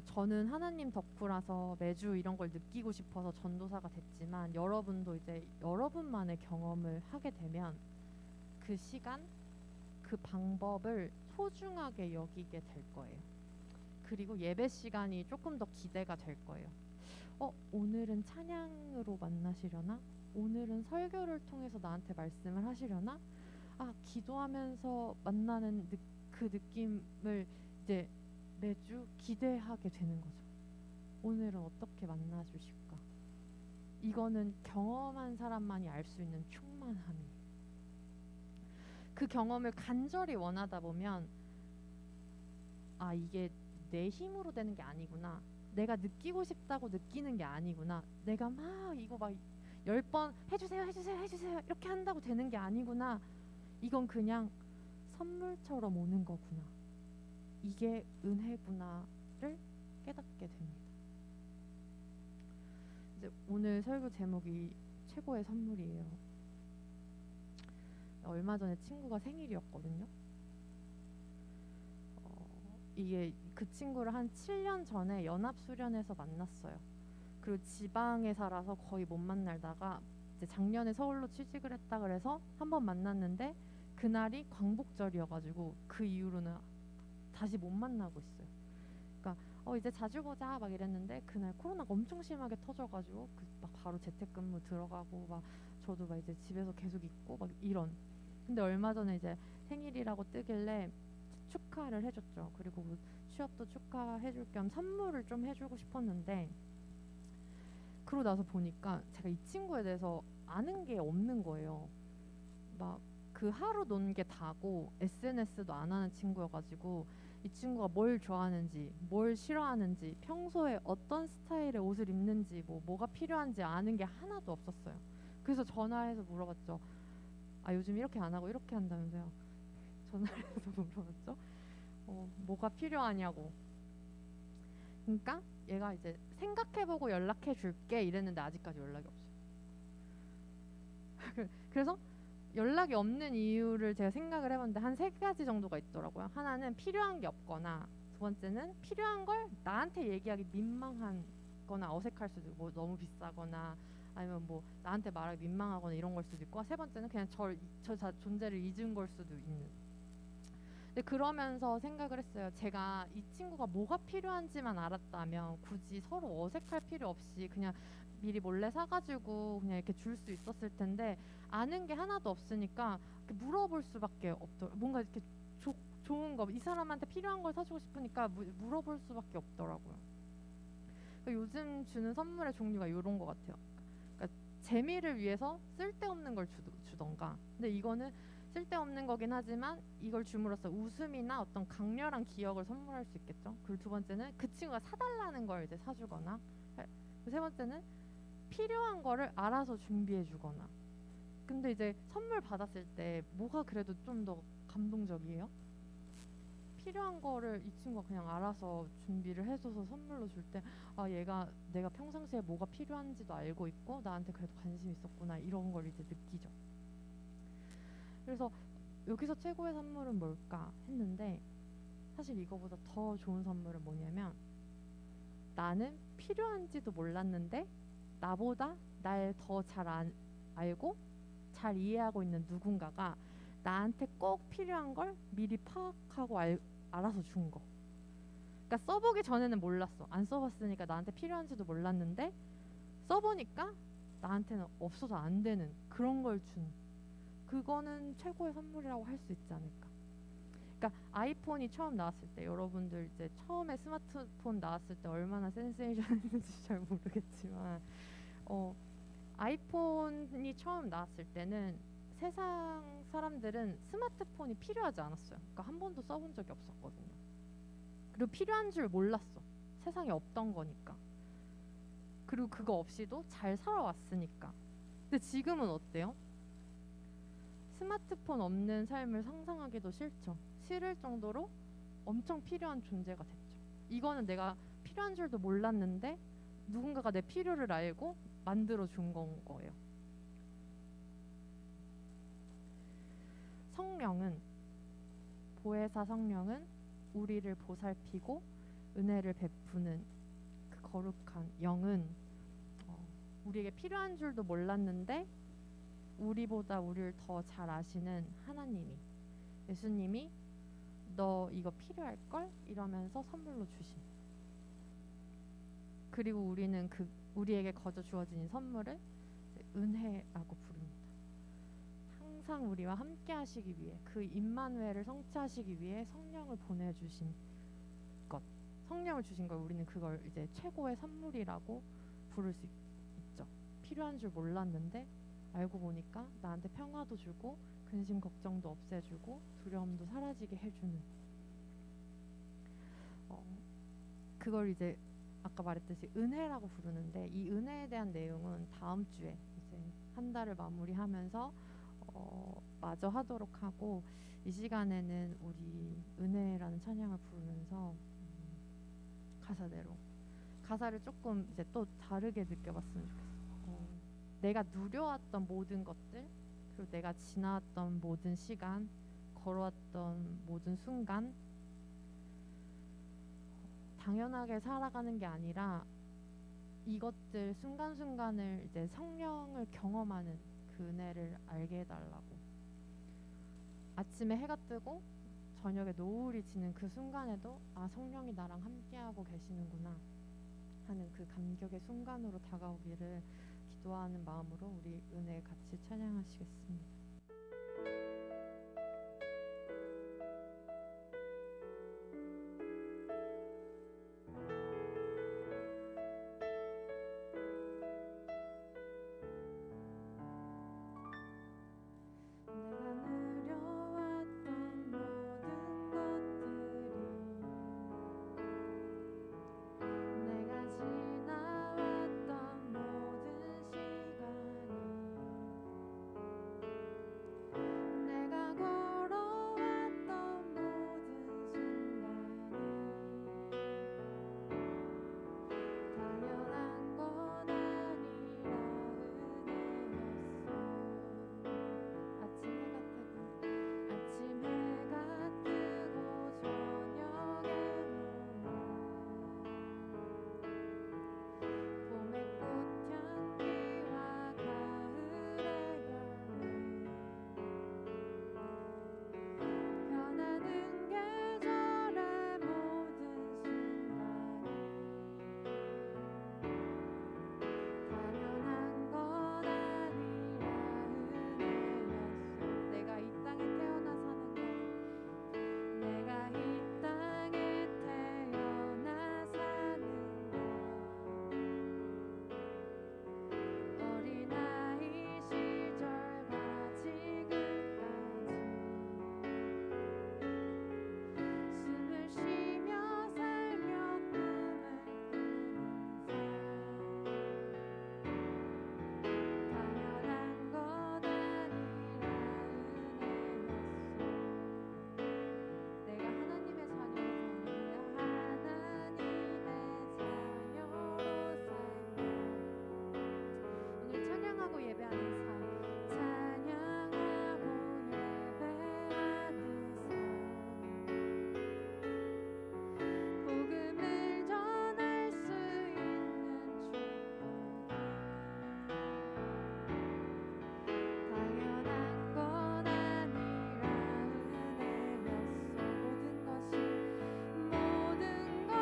저는 하나님 덕후라서 매주 이런 걸 느끼고 싶어서 전도사가 됐지만, 여러분도 이제 여러분만의 경험을 하게 되면 그 시간, 그 방법을 소중하게 여기게 될 거예요. 그리고 예배 시간이 조금 더 기대가 될 거예요. 오늘은 찬양으로 만나시려나? 오늘은 설교를 통해서 나한테 말씀을 하시려나? 아, 기도하면서 만나는 그 느낌을 이제 매주 기대하게 되는 거죠. 오늘은 어떻게 만나 주실까? 이거는 경험한 사람만이 알 수 있는 충만함이에요. 그 경험을 간절히 원하다 보면 아 이게 내 힘으로 되는 게 아니구나, 내가 느끼고 싶다고 느끼는 게 아니구나, 내가 막 이거 막 10번 해주세요 이렇게 한다고 되는 게 아니구나, 이건 그냥 선물처럼 오는 거구나, 이게 은혜구나를 깨닫게 됩니다. 이제 오늘 설교 제목이 최고의 선물이에요. 얼마 전에 친구가 생일이었거든요. 이게 그 친구를 한 7년 전에 연합수련회에서 만났어요. 그리고 지방에 살아서 거의 못 만나다가 이제 작년에 서울로 취직을 했다 그래서 한번 만났는데, 그날이 광복절이어가지고 그 이후로는 다시 못 만나고 있어요. 그러니까 이제 자주 보자 막 이랬는데, 그날 코로나가 엄청 심하게 터져가지고 막 바로 재택근무 들어가고, 막 저도 막 이제 집에서 계속 있고 막 이런. 근데 얼마 전에 이제 생일이라고 뜨길래 축하를 해줬죠. 그리고 뭐 취업도 축하해줄 겸 선물을 좀 해주고 싶었는데, 그러고 나서 보니까 제가 이 친구에 대해서 아는 게 없는 거예요. 막 그 하루 논 게 다고 SNS도 안 하는 친구여가지고 이 친구가 뭘 좋아하는지, 뭘 싫어하는지, 평소에 어떤 스타일의 옷을 입는지, 뭐가 필요한지 아는 게 하나도 없었어요. 그래서 전화해서 물어봤죠. 아 요즘 이렇게 안 하고 이렇게 한다면서요. 전화를 해서 물어봤죠. 뭐가 필요하냐고. 그러니까 얘가 이제 생각해보고 연락해 줄게 이랬는데 아직까지 연락이 없어요. 그래서 연락이 없는 이유를 제가 생각을 해봤는데 한 3가지 정도가 있더라고요. 하나는 필요한 게 없거나, 두 번째는 필요한 걸 나한테 얘기하기 민망한 거나 어색할 수도 있고, 뭐 너무 비싸거나 아니면 뭐 나한테 말하기 민망하거나 이런 걸 수도 있고, 세 번째는 그냥 저 존재를 잊은 걸 수도 있는. 근데 그러면서 생각을 했어요. 제가 이 친구가 뭐가 필요한지만 알았다면 굳이 서로 어색할 필요 없이 그냥 미리 몰래 사가지고 그냥 이렇게 줄 수 있었을 텐데, 아는 게 하나도 없으니까 이렇게 물어볼 수밖에 없더라고요. 뭔가 이렇게 좋은 거, 이 사람한테 필요한 걸 사주고 싶으니까 물어볼 수밖에 없더라고요. 그러니까 요즘 주는 선물의 종류가 이런 것 같아요. 그러니까 재미를 위해서 쓸데없는 걸 주던가. 근데 이거는 쓸데없는 거긴 하지만 이걸 줌으로써 웃음이나 어떤 강렬한 기억을 선물할 수 있겠죠. 그리고 두 번째는 그 친구가 사달라는 걸 이제 사주거나, 세 번째는 필요한 거를 알아서 준비해 주거나. 근데 이제 선물 받았을 때 뭐가 그래도 좀 더 감동적이에요? 필요한 거를 이 친구가 그냥 알아서 준비를 해줘서 선물로 줄 때, 아, 얘가 내가 평상시에 뭐가 필요한지도 알고 있고 나한테 그래도 관심이 있었구나, 이런 걸 이제 느끼죠. 그래서 여기서 최고의 선물은 뭘까 했는데, 사실 이거보다 더 좋은 선물은 뭐냐면, 나는 필요한지도 몰랐는데 나보다 날 더 잘 알고 잘 이해하고 있는 누군가가 나한테 꼭 필요한 걸 미리 파악하고 알아서 준 거. 그러니까 써보기 전에는 몰랐어. 안 써봤으니까 나한테 필요한지도 몰랐는데 써보니까 나한테는 없어서 안 되는 그런 걸 준. 그거는 최고의 선물이라고 할 수 있지 않을까. 그러니까 아이폰이 처음 나왔을 때, 여러분들 이제 처음에 스마트폰 나왔을 때 얼마나 센세이션했는지 잘 모르겠지만, 아이폰이 처음 나왔을 때는 세상 사람들은 스마트폰이 필요하지 않았어요. 그러니까 한 번도 써본 적이 없었거든요. 그리고 필요한 줄 몰랐어. 세상에 없던 거니까. 그리고 그거 없이도 잘 살아왔으니까. 근데 지금은 어때요? 스마트폰 없는 삶을 상상하기도 싫을 정도로 엄청 필요한 존재가 됐죠. 이거는 내가 필요한 줄도 몰랐는데 누군가가 내 필요를 알고 만들어 준 건 거예요. 성령은, 보혜사 성령은 우리를 보살피고 은혜를 베푸는 그 거룩한 영은, 우리에게 필요한 줄도 몰랐는데 우리보다 우리를 더 잘 아시는 하나님이, 예수님이 너 이거 필요할걸? 이러면서 선물로 주신. 그리고 우리는 우리에게 거저 주어진 선물을 은혜라고 부릅니다. 항상 우리와 함께 하시기 위해, 그 임마누엘을 성취하시기 위해 성령을 보내주신 것, 성령을 주신 걸 우리는 그걸 이제 최고의 선물이라고 부를 수 있죠. 필요한 줄 몰랐는데 알고 보니까 나한테 평화도 주고 근심 걱정도 없애주고 두려움도 사라지게 해주는, 그걸 이제 아까 말했듯이 은혜라고 부르는데, 이 은혜에 대한 내용은 다음 주에 이제 한 달을 마무리하면서 마저 하도록 하고, 이 시간에는 우리 은혜라는 찬양을 부르면서 가사를 조금 이제 또 다르게 느껴봤으면 좋겠어. 내가 누려왔던 모든 것들, 그리고 내가 지나왔던 모든 시간, 걸어왔던 모든 순간, 당연하게 살아가는 게 아니라 이것들 순간순간을 이제 성령을 경험하는 그 은혜를 알게 해달라고. 아침에 해가 뜨고 저녁에 노을이 지는 그 순간에도 아, 성령이 나랑 함께하고 계시는구나 하는 그 감격의 순간으로 다가오기를 기도하는 마음으로 우리 은혜 같이 찬양하시겠습니다. 내가 누려왔던 모든 것들이, 내가 지나왔던 모든 시간이, 찬양하고 예배하는 삶, 찬양하고 예배하는 삶, 복음을 전할 수 있는 축복, 당연한 건 아니라 은혜였어. 모든 것이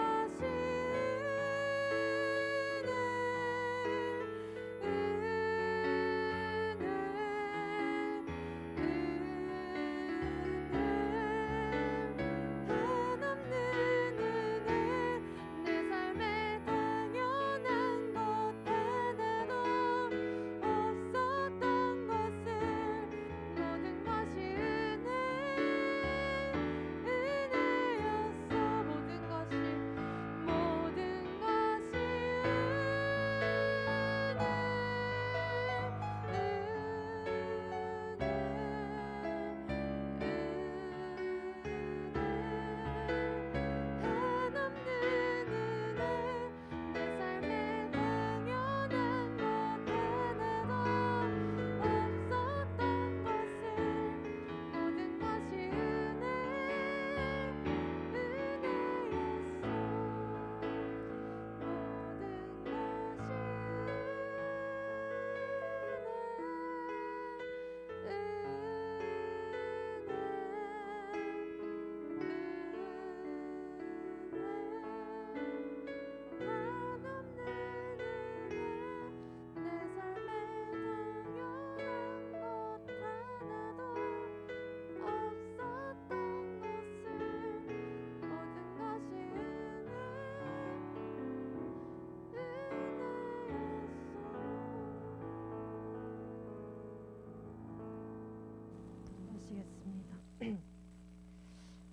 하시겠습니다.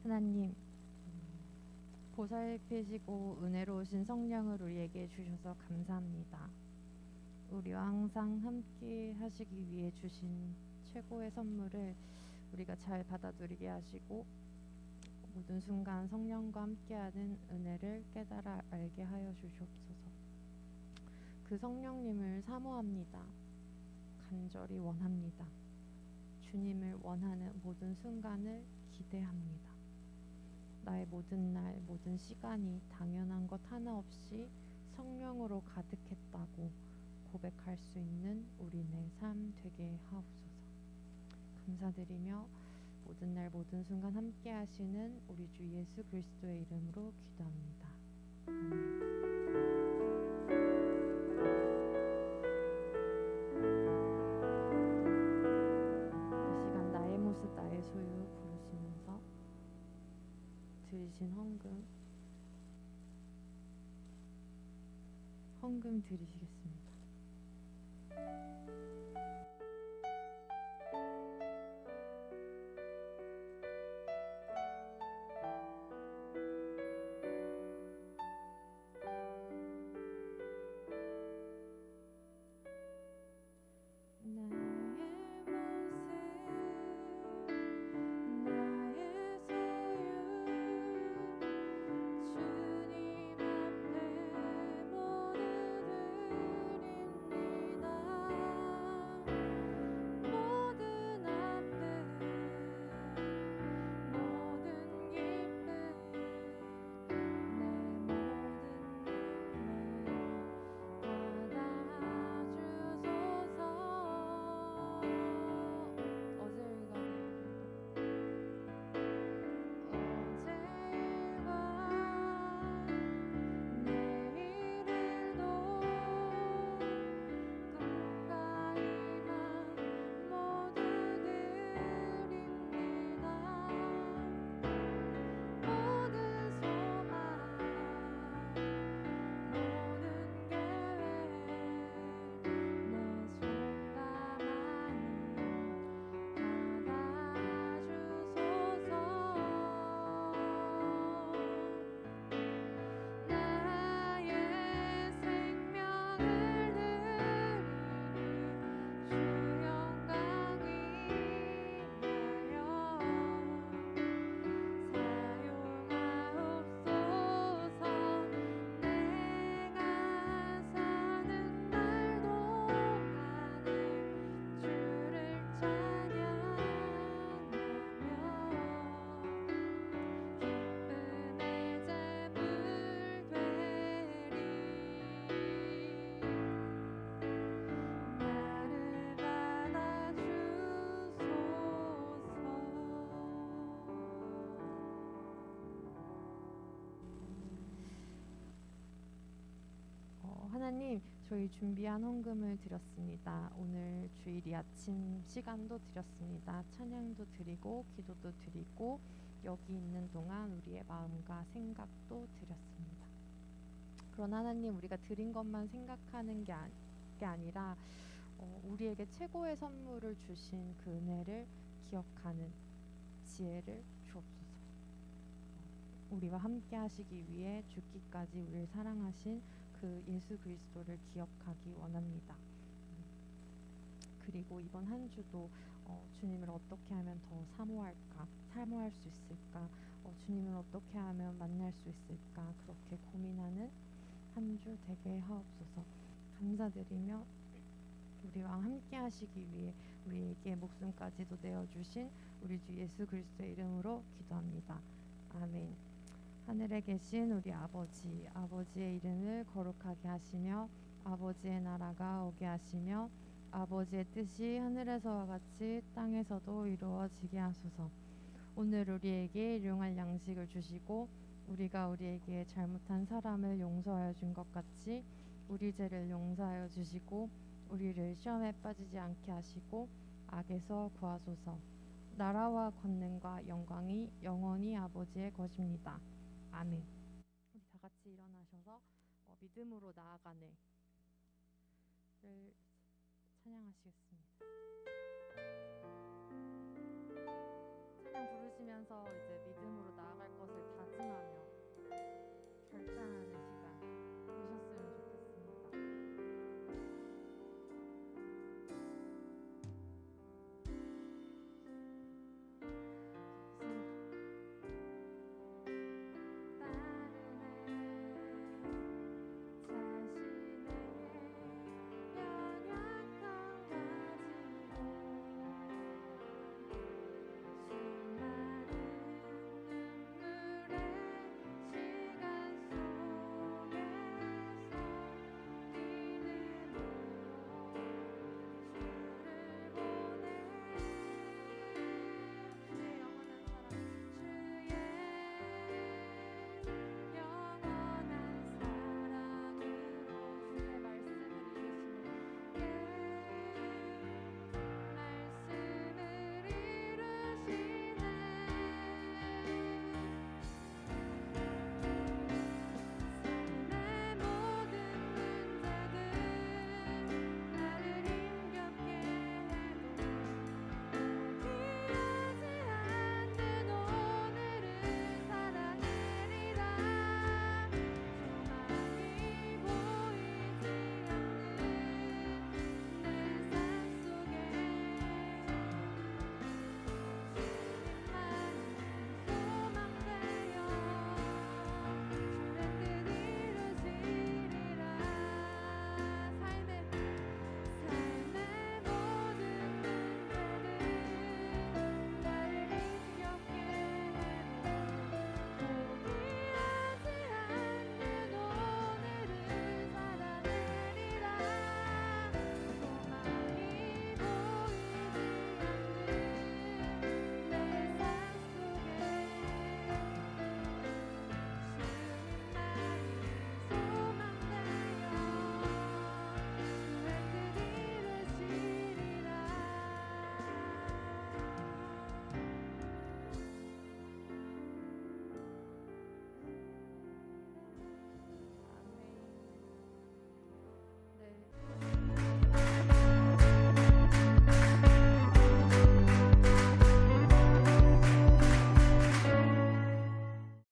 하나님, 보살피시고 은혜로우신 성령을 우리에게 주셔서 감사합니다. 우리와 항상 함께 하시기 위해 주신 최고의 선물을 우리가 잘 받아들이게 하시고 모든 순간 성령과 함께하는 은혜를 깨달아 알게 하여 주시옵소서. 그 성령님을 사모합니다. 간절히 원합니다. 주님을 원하는 모든 순간을 기대합니다. 나의 모든 날, 모든 시간이 당연한 것 하나 없이 성령으로 가득했다고 고백할 수 있는 우리네 삶 되게 하옵소서. 감사드리며 모든 날, 모든 순간 함께 하시는 우리 주 예수 그리스도의 이름으로 기도합니다. 아멘. 나의 소유 부르시면서 드리신 헌금 드리시겠습니다. 주님 앞에 모두 드리 하나님, 저희 준비한 헌금을 드렸습니다. 오늘 주일이 아침 시간도 드렸습니다. 찬양도 드리고 기도도 드리고 여기 있는 동안 우리의 마음과 생각도 드렸습니다. 그러나 하나님, 우리가 드린 것만 생각하는 게 아니라 우리에게 최고의 선물을 주신 그 은혜를 기억하는 지혜를 주옵소서. 우리와 함께 하시기 위해 죽기까지 우리를 사랑하신 그 예수 그리스도를 기억하기 원합니다. 그리고 이번 한 주도 주님을 어떻게 하면 더 사모할 수 있을까, 주님을 어떻게 하면 만날 수 있을까, 그렇게 고민하는 한 주 되게 하옵소서. 감사드리며 우리와 함께 하시기 위해 우리에게 목숨까지도 내어주신 우리 주 예수 그리스도의 이름으로 기도합니다. 아멘. 하늘에 계신 우리 아버지, 아버지의 이름을 거룩하게 하시며 아버지의 나라가 오게 하시며 아버지의 뜻이 하늘에서와 같이 땅에서도 이루어지게 하소서. 오늘 우리에게 일용할 양식을 주시고 우리가 우리에게 잘못한 사람을 용서하여 준 것 같이 우리 죄를 용서하여 주시고 우리를 시험에 빠지지 않게 하시고 악에서 구하소서. 나라와 권능과 영광이 영원히 아버지의 것입니다. 아멘. 우리 다 같이 일어나셔서 믿음으로 나아가네를 찬양하시겠습니다. 찬양 부르시면서 이제 믿음으로